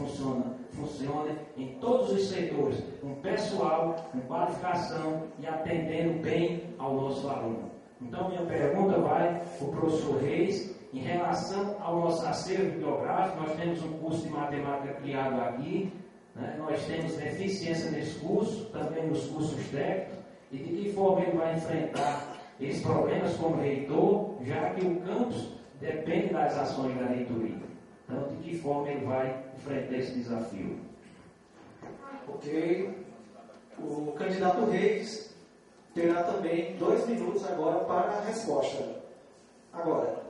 funcionem em todos os setores, com pessoal, com qualificação e atendendo bem ao nosso aluno. Então, minha pergunta vai para o professor Reis, em relação ao nosso acervo bibliográfico. Nós temos um curso de matemática criado aqui, né? Nós temos deficiência nesse curso, também nos cursos técnicos, e de que forma ele vai enfrentar esses problemas como reitor, já que o campus depende das ações da reitoria. Então, de que forma ele vai enfrentar esse desafio? Ok. O candidato Reis terá também 2 minutos agora para a resposta. Agora.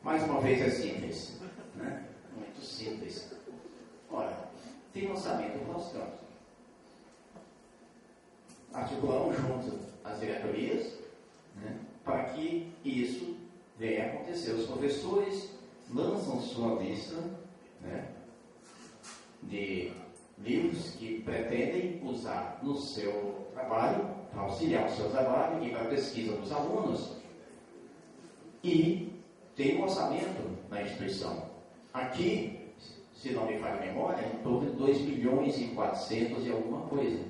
Mais uma vez é simples, né? Muito simples. Ora, tem orçamento para os campos. Articulamos junto as diretorias, né, para que isso venha a acontecer. Os professores lançam sua lista, né, de livros que pretendem usar no seu trabalho, para auxiliar o seu trabalho e para a pesquisa dos alunos, e tem um orçamento na instituição. Aqui, se não me falha a memória, é em torno de 2 milhões e 400 e alguma coisa.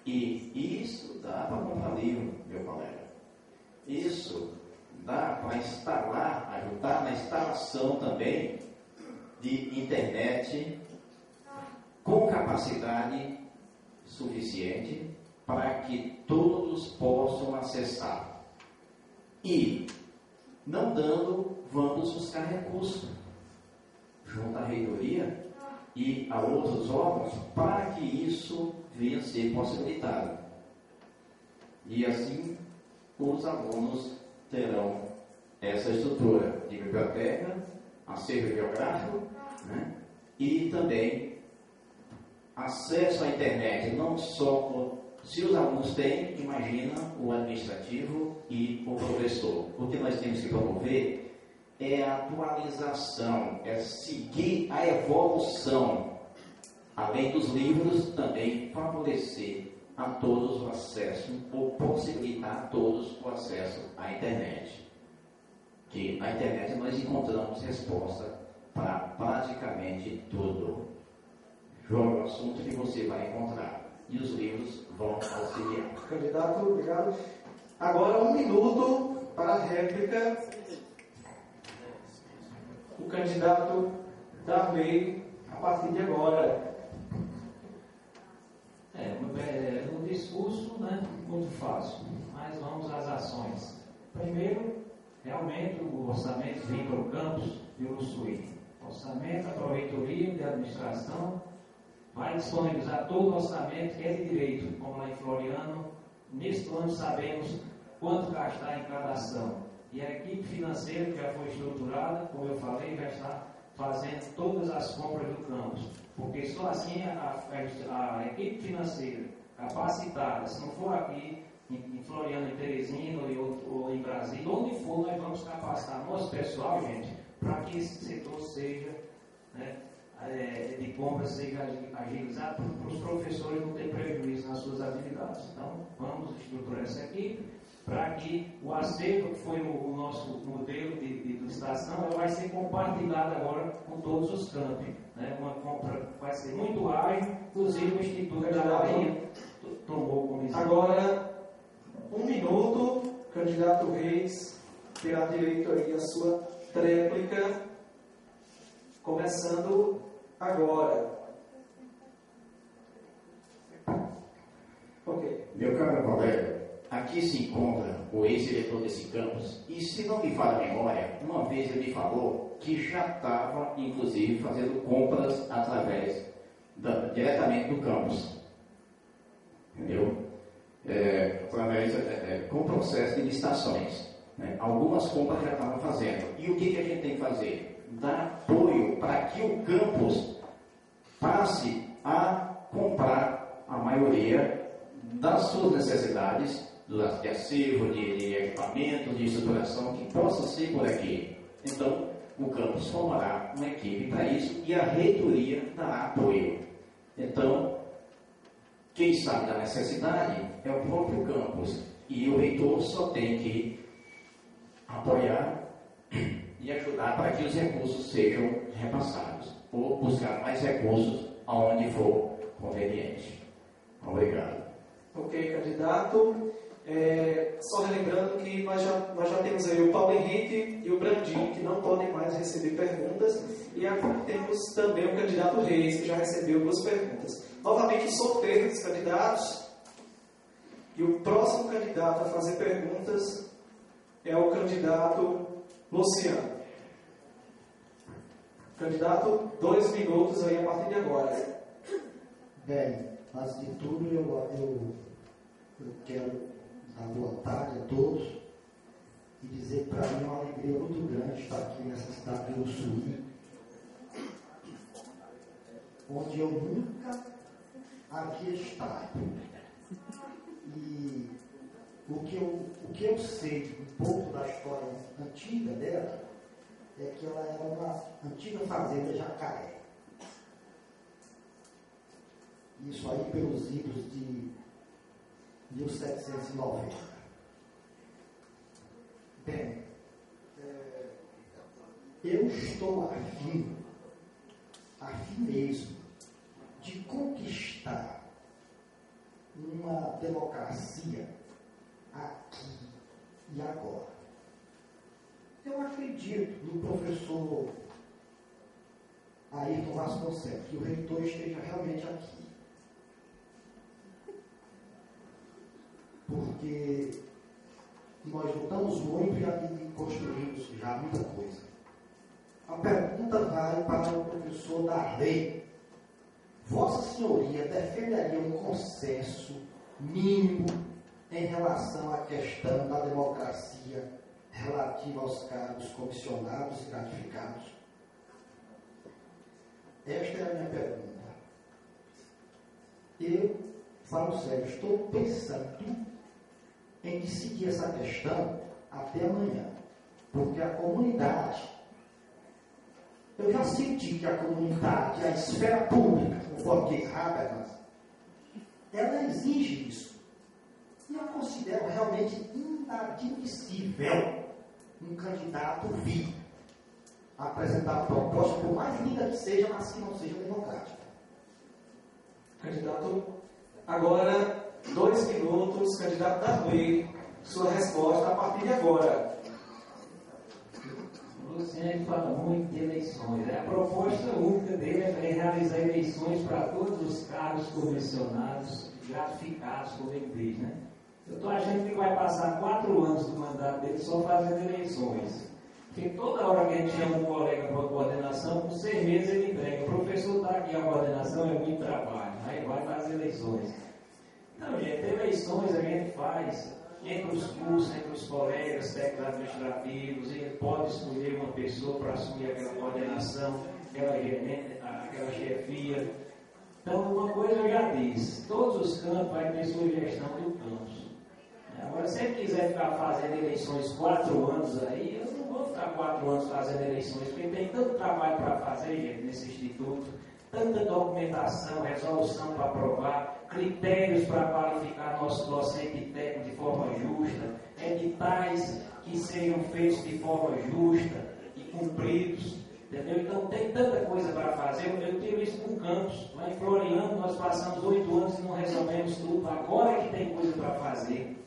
E isso dá para comprar livro, meu colega. Isso dá para instalar, ajudar na instalação também de internet com capacidade suficiente para que todos possam acessar. E não dando, vamos buscar recursos junto à reitoria e a outros órgãos para que isso venha a ser possibilitado. E assim os alunos terão essa estrutura de biblioteca, acervo geográfico, né? E também acesso à internet, não só se os alunos têm, imagina o administrativo e o professor. O que nós temos que promover é a atualização, é seguir a evolução. Além dos livros, também favorecer a todos o acesso, ou possibilitar a todos o acesso à internet. Que na internet nós encontramos resposta para praticamente tudo. Joga o assunto que você vai encontrar. E os livros vão auxiliar. Candidato, obrigado. Agora 1 minuto para a réplica. O candidato Darley, a partir de agora. No discurso, né, muito fácil, mas vamos às ações. Primeiro, realmente o orçamento vem para o campus de Uruçuí. Orçamento, a Proreitoria de Administração vai disponibilizar todo o orçamento que é de direito, como lá em Floriano. Neste ano sabemos quanto gastar em cada ação. E a equipe financeira que já foi estruturada, como eu falei, vai estar fazendo todas as compras do campus. Porque só assim a equipe financeira capacitada, se não for aqui em Floriano, em Teresina ou em Brasília, onde for, nós vamos capacitar nosso pessoal, gente, para que esse setor seja, né, de compra seja agilizado, para os professores não terem prejuízo nas suas atividades. Então, vamos estruturar essa equipe para que o acervo, que foi o nosso modelo de licitação, vai ser compartilhado agora com todos os campos. Né? Uma compra vai ser muito ágil, inclusive o Instituto da Bahia tomou como exemplo. Agora, 1 minuto, candidato Reis terá direito aí à sua tréplica, começando agora. Ok. Meu caro colega, aqui se encontra o ex-diretor desse campus, e se não me falha a memória, uma vez ele me falou que já estava, inclusive, fazendo compras diretamente do campus. Entendeu? Com o processo de licitações. Né? Algumas compras já estavam fazendo. E o que a gente tem que fazer? Dar apoio para que o campus passe a comprar a maioria das suas necessidades, de acervo, de equipamento, de estruturação, que possa ser por aqui. Então, o campus formará uma equipe para isso e a reitoria dará apoio. Então, quem sabe da necessidade é o próprio campus, e o reitor só tem que apoiar e ajudar para que os recursos sejam repassados, ou buscar mais recursos aonde for conveniente. Obrigado. Ok, candidato. Só relembrando que nós já temos aí o Paulo Henrique e o Brandinho, que não podem mais receber perguntas, e agora temos também o candidato Reis, que já recebeu 2 perguntas. Novamente o sorteio dos candidatos, e o próximo candidato a fazer perguntas é o candidato Luciano. Candidato, 2 minutos aí a partir de agora. Bem, antes de tudo eu quero dar boa tarde a todos e dizer que para mim é uma alegria muito grande estar aqui nessa cidade de Uruçuí, onde eu nunca havia estado. E o que eu sei um pouco da história antiga dela é que ela era uma antiga fazenda jacaré. Isso aí pelos idos de 1790. Bem, eu estou afim mesmo, de conquistar uma democracia aqui e agora. Eu acredito no professor Ayrton Vasconcelos, que o reitor esteja realmente aqui. Porque nós lutamos muito e construímos já muita coisa. A pergunta vai para o professor Darley. Vossa Senhoria defenderia um consenso mínimo em relação à questão da democracia relativa aos cargos comissionados e gratificados? Esta é a minha pergunta. Eu, falo sério, estou pensando em decidir essa questão até amanhã, porque a comunidade, eu já senti que a comunidade, a esfera pública, conforme Habermas, ela exige isso. E eu considero realmente inadmissível um candidato vir apresentar a proposta, por mais linda que seja, mas que não seja democrática. Candidato, agora 2 minutos, candidato Darley, sua resposta a partir de agora. O Luciano fala muito de eleições. A proposta única dele é realizar eleições para todos os cargos comissionados, gratificados, como ele diz, né? Eu estou achando que vai passar 4 anos do mandato dele só fazendo eleições. Porque toda hora que a gente chama um colega para a coordenação, com 6 meses ele entrega. O professor está aqui, a coordenação é muito trabalho, aí vai fazer eleições. Então, gente, eleições a gente faz entre os cursos, entre os colegas técnicos administrativos, ele pode escolher uma pessoa para assumir aquela coordenação, aquela chefia. Então, uma coisa eu já disse, todos os campos vai ter sua gestão do campus. Agora, se ele quiser ficar fazendo eleições 4 anos aí, eu não vou ficar 4 anos fazendo eleições, porque tem tanto trabalho para fazer, gente, nesse instituto, tanta documentação, resolução para aprovar, critérios para qualificar nosso docente técnico de forma justa, editais que sejam feitos de forma justa e cumpridos, entendeu? Então tem tanta coisa para fazer. Eu tive isso com o campus. Lá em Floriano nós passamos 8 anos e não resolvemos tudo. Agora que tem coisa para fazer.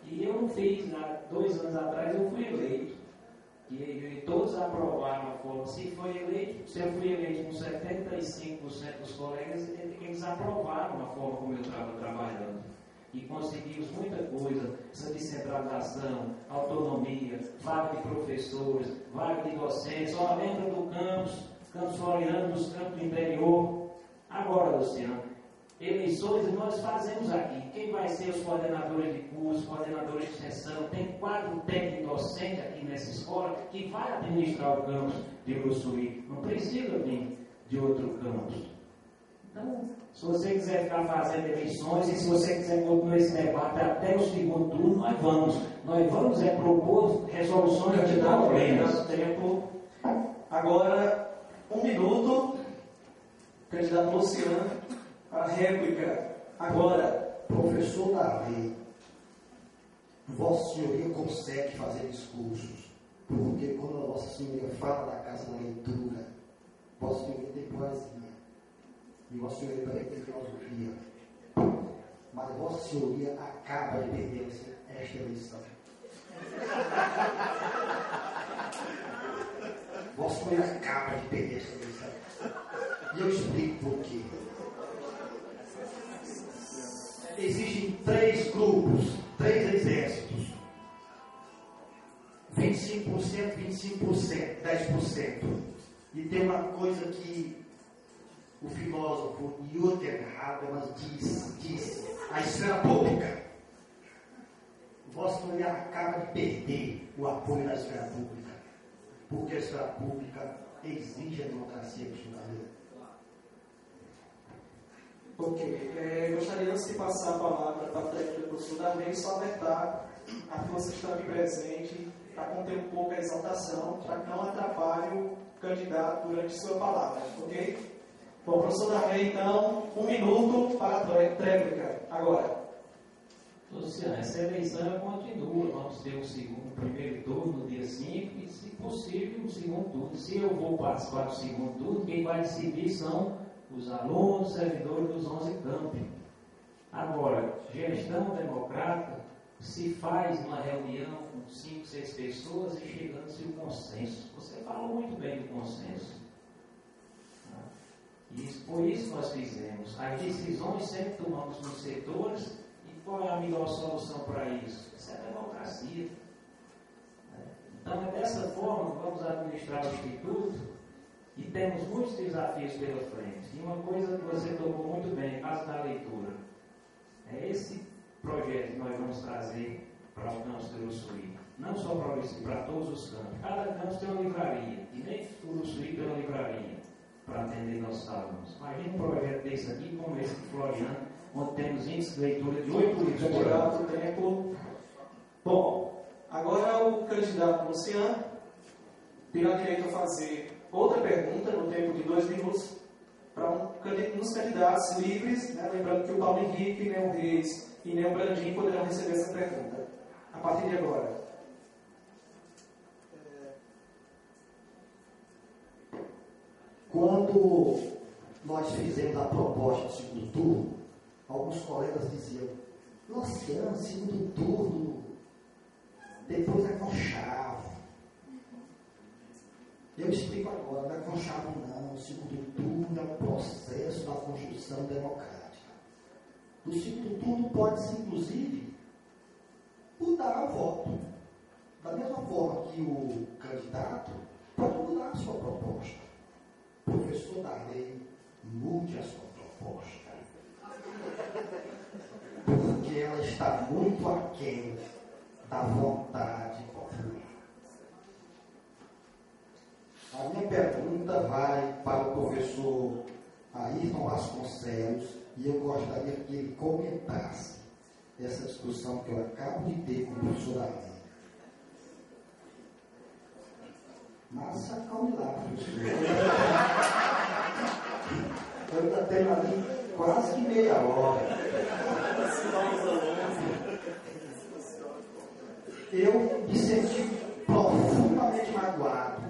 E eu não fiz nada. 2 anos atrás eu fui eleito. E todos aprovaram a forma. Se eu fui eleito com 75% dos colegas, eles aprovaram a forma como eu estava trabalhando. E conseguimos muita coisa, essa descentralização, autonomia, vaga de professores, vaga de docentes, só lembra do campus Floriano, dos campos do interior. Agora, Luciano, eleições nós fazemos aqui. Quem vai ser os coordenadores de curso, coordenadores de extensão? Tem 4 técnicos docentes aqui nessa escola que vai administrar o campus de Uruçuí. Não precisa vir de outro campus. Então, se você quiser ficar fazendo eleições e se você quiser continuar esse debate até o segundo turno, nós vamos. Nós vamos propor resoluções de problemas. Tempo. Agora, 1 minuto. Candidato Luciano, a réplica. Agora, professor Darley, Vossa Senhoria consegue fazer discursos, porque quando a Vossa Senhoria fala da Casa da Leitura, Vossa Senhoria tem poesia. E Vossa Senhoria também tem filosofia. Mas Vossa Senhoria acaba de perder esta eleição. Vossa Senhoria acaba de perder esta eleição. E eu explico por quê. Existem 3 grupos, 3 exércitos. 25%, 25%, 10%. E tem uma coisa que o filósofo Jürgen Habermas diz, a esfera pública. Vossa Senhoria acaba de perder o apoio da esfera pública, porque a esfera pública exige a democracia brasileira. Ok. Gostaria, antes de passar a palavra para a técnica do professor Darley, só alertar a que vocês estão aqui presentes para conter um pouco a exaltação, para que não atrapalhe o candidato durante sua palavra, ok? Bom, professor Darley, então, 1 minuto para a tréplica. Agora. Luciano, essa eleição continua. Vamos ter um primeiro turno no dia 5 e, se possível, um segundo turno. Se eu vou participar do segundo turno, quem vai decidir são os alunos, servidores dos 11 campi. Agora, gestão democrática se faz uma reunião com 5, 6 pessoas e chegando-se o consenso. Você falou muito bem do consenso. Por isso nós fizemos. As decisões sempre tomamos nos setores. E qual é a melhor solução para isso? Isso é democracia. Então, é dessa forma que vamos administrar o Instituto e temos muitos desafios pela frente. E uma coisa que você tocou muito bem, caso da leitura, é esse projeto que nós vamos trazer para o campus de Uruçuí. Não só para Uruçuí, para todos os campos. Cada campus tem uma livraria, e nem Uruçuí tem uma livraria para atender nossos alunos. Imagina um projeto desse aqui, como esse de Floriano, onde temos índice de leitura de 8 livros por ano. Tempo. Bom, agora o candidato Luciano terá direito a fazer outra pergunta no tempo de 2 minutos para um dos candidatos livres, né? Lembrando que o Paulo Henrique, nem o Reis e nem o Brandinho poderão receber essa pergunta. A partir de agora. Quando nós fizemos a proposta do segundo turno, alguns colegas diziam: Luciano, segundo turno, depois é conchavo. Eu explico agora, não é conchavo não. O segundo turno é um processo da construção democrática. No segundo turno pode-se, inclusive, mudar o voto. Da mesma forma que o candidato pode mudar a sua proposta. Professor Darley, mude a sua proposta. Porque ela está muito aquém da vontade popular. A minha pergunta vai para o professor Ayrton Vasconcelos e eu gostaria que ele comentasse essa discussão que eu acabo de ter com o professor Darley. Mas acalme lá, professor. Eu ainda tenho ali quase que meia hora. Eu me senti profundamente magoado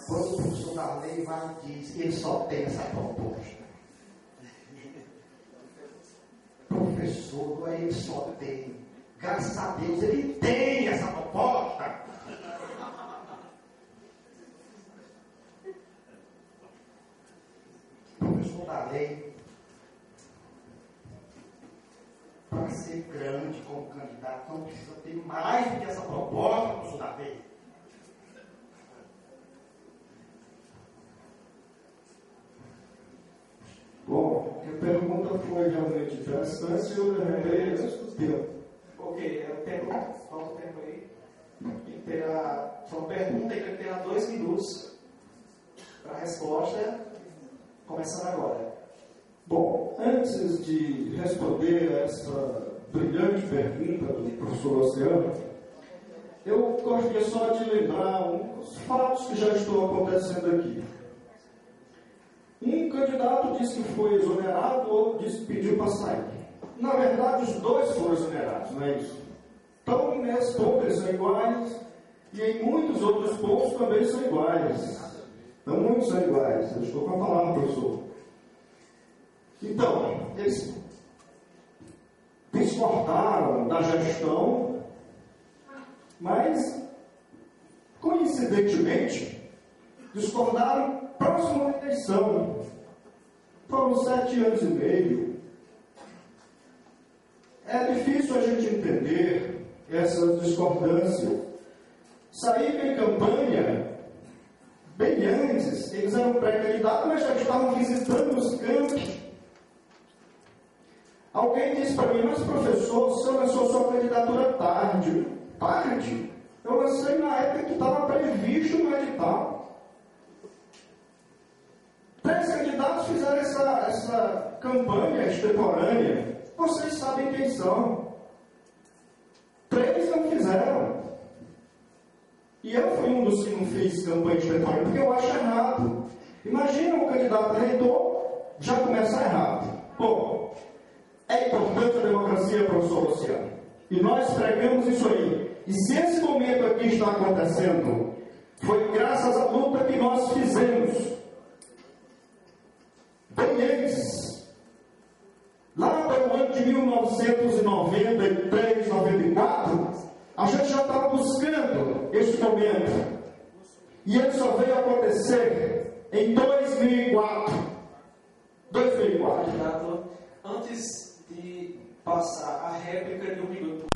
quando o professor Darley vai e diz que ele só tem essa proposta. Professor, não é ele só tem. Graças a Deus ele tem essa proposta. Professor Darley, para ser grande como candidato, não precisa ter mais do que essa proposta, professor Darley. Bom, a pergunta foi realmente interessante e eu levantei antes do tempo. Ok, falta o tempo aí. Foi uma pergunta que terá 2 minutos para a resposta. Começando agora. Bom, antes de responder a essa brilhante pergunta do professor Luciano, eu gostaria só de lembrar uns fatos que já estão acontecendo aqui. Um candidato disse que foi exonerado, outro disse que pediu para sair. Na verdade, os dois foram exonerados, não é isso? Então, nesse ponto eles são iguais, e em muitos outros pontos também são iguais. Então, muitos são iguais. Eu estou com a palavra, professor. Então, eles discordaram da gestão, mas, coincidentemente, discordaram próximo à eleição. Foram 7 anos e meio. É difícil a gente entender essa discordância. Saíram em campanha bem antes, eles eram pré-candidatos, mas já estavam visitando os campos. Alguém disse para mim: mas professor, o senhor lançou sua candidatura tarde. Tarde? Eu lancei na época que estava previsto no edital. 3 candidatos fizeram essa campanha extemporânea. Vocês sabem quem são. 3 não fizeram. E eu fui um dos que não fiz campanha extemporânea, porque eu acho errado. Imagina um candidato a reitor já começar errado. Bom, é importante a democracia, professor Luciano. E nós pregamos isso aí. E se esse momento aqui está acontecendo, foi graças à luta que nós fizemos. Bem antes, lá pelo ano de 1993, 94, a gente já estava buscando esse momento. E ele só veio acontecer em 2004. Candidato, antes de passar a réplica de 1 minuto